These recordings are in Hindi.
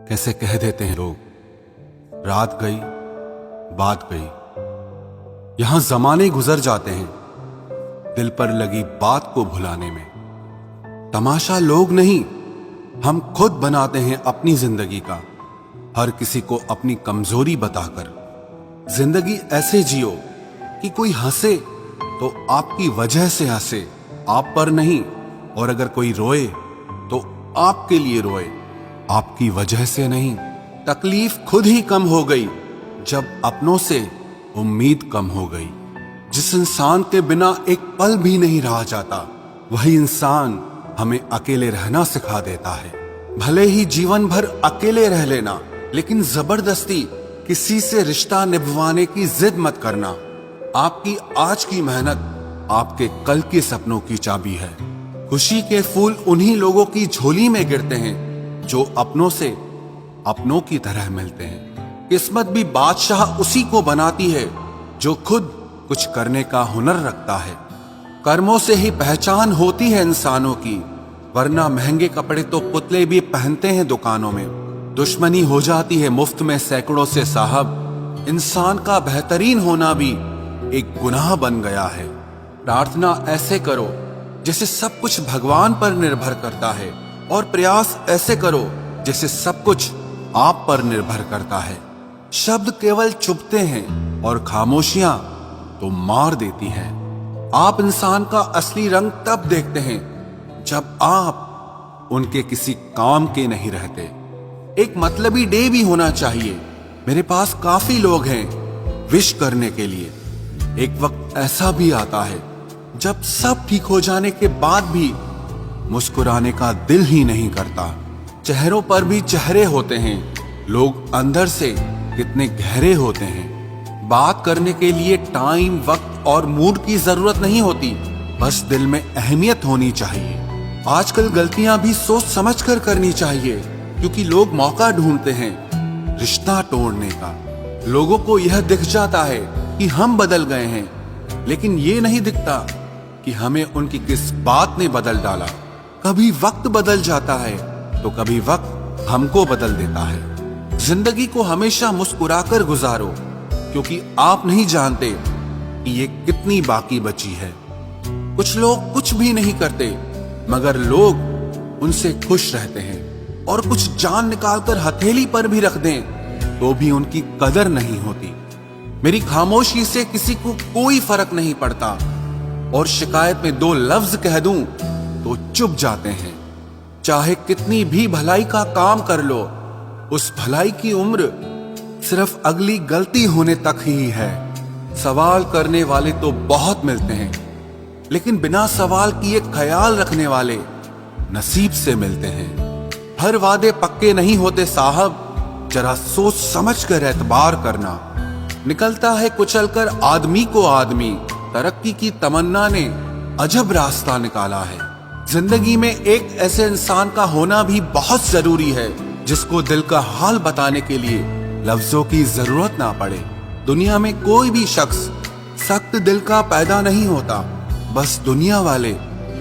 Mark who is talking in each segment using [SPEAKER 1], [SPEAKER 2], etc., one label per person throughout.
[SPEAKER 1] कैसे कह देते हैं लोग, रात गई बात गई। यहां जमाने गुजर जाते हैं दिल पर लगी बात को भुलाने में। तमाशा लोग नहीं, हम खुद बनाते हैं अपनी जिंदगी का, हर किसी को अपनी कमजोरी बताकर। जिंदगी ऐसे जियो कि कोई हंसे तो आपकी वजह से हंसे, आप पर नहीं। और अगर कोई रोए तो आपके लिए रोए, आपकी वजह से नहीं। तकलीफ खुद ही कम हो गई जब अपनों से उम्मीद कम हो गई। जिस इंसान के बिना एक पल भी नहीं रहा जाता, वही इंसान हमें अकेले रहना सिखा देता है। भले ही जीवन भर अकेले रह लेना, लेकिन जबरदस्ती किसी से रिश्ता निभवाने की जिद मत करना। आपकी आज की मेहनत आपके कल के सपनों की चाबी है। खुशी के फूल उन्हीं लोगों की झोली में गिरते हैं जो अपनों से अपनों की तरह मिलते हैं। किस्मत भी बादशाह उसी को बनाती है जो खुद कुछ करने का हुनर रखता है। कर्मों से ही पहचान होती है इंसानों की, वरना महंगे कपड़े तो पुतले भी पहनते हैं दुकानों में। दुश्मनी हो जाती है मुफ्त में सैकड़ों से साहब। इंसान का बेहतरीन होना भी एक गुनाह बन गया है। प्रार्थना ऐसे करो जैसे सब कुछ भगवान पर निर्भर करता है, और प्रयास ऐसे करो जैसे सब कुछ आप पर निर्भर करता है। शब्द केवल चुभते हैं और खामोशियां तो मार देती हैं। आप इंसान का असली रंग तब देखते हैं जब आप उनके किसी काम के नहीं रहते। एक मतलबी डे भी होना चाहिए। मेरे पास काफी लोग हैं विश करने के लिए। एक वक्त ऐसा भी आता है जब सब ठीक हो जाने के बाद भी मुस्कुराने का दिल ही नहीं करता। चेहरों पर भी चेहरे होते हैं, लोग अंदर से कितने गहरे होते हैं। बात करने के लिए टाइम, वक्त और मूड की जरूरत नहीं होती, बस दिल में अहमियत होनी चाहिए। आजकल गलतियां भी सोच समझ कर करनी चाहिए, क्योंकि लोग मौका ढूंढते हैं रिश्ता तोड़ने का। लोगों को यह दिख जाता है कि हम बदल गए हैं, लेकिन ये नहीं दिखता कि हमें उनकी किस बात ने बदल डाला। कभी वक्त बदल जाता है तो कभी वक्त हमको बदल देता है। जिंदगी को हमेशा मुस्कुराकर गुजारो, क्योंकि आप नहीं जानते कि ये कितनी बाकी बची है। कुछ लोग कुछ भी नहीं करते, मगर लोग उनसे खुश रहते हैं। और कुछ जान निकालकर हथेली पर भी रख दें तो भी उनकी कदर नहीं होती। मेरी खामोशी से किसी को कोई फर्क नहीं पड़ता, और शिकायत में दो लफ्ज कह दूं तो चुप जाते हैं। चाहे कितनी भी भलाई का काम कर लो, उस भलाई की उम्र सिर्फ अगली गलती होने तक ही है। सवाल करने वाले तो बहुत मिलते हैं, लेकिन बिना सवाल किए ख्याल रखने वाले नसीब से मिलते हैं। हर वादे पक्के नहीं होते साहब, जरा सोच समझ कर एतबार करना। निकलता है कुचलकर आदमी को आदमी, तरक्की की तमन्ना ने अजब रास्ता निकाला है। जिंदगी में एक ऐसे इंसान का होना भी बहुत जरूरी है जिसको दिल का हाल बताने के लिए लफ्जों की जरूरत ना पड़े। दुनिया में कोई भी शख्स सख्त दिल का पैदा नहीं होता, बस दुनिया वाले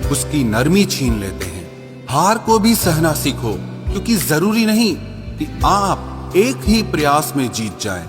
[SPEAKER 1] उसकी नरमी छीन लेते हैं। हार को भी सहना सीखो, क्योंकि जरूरी नहीं कि आप एक ही प्रयास में जीत जाएं।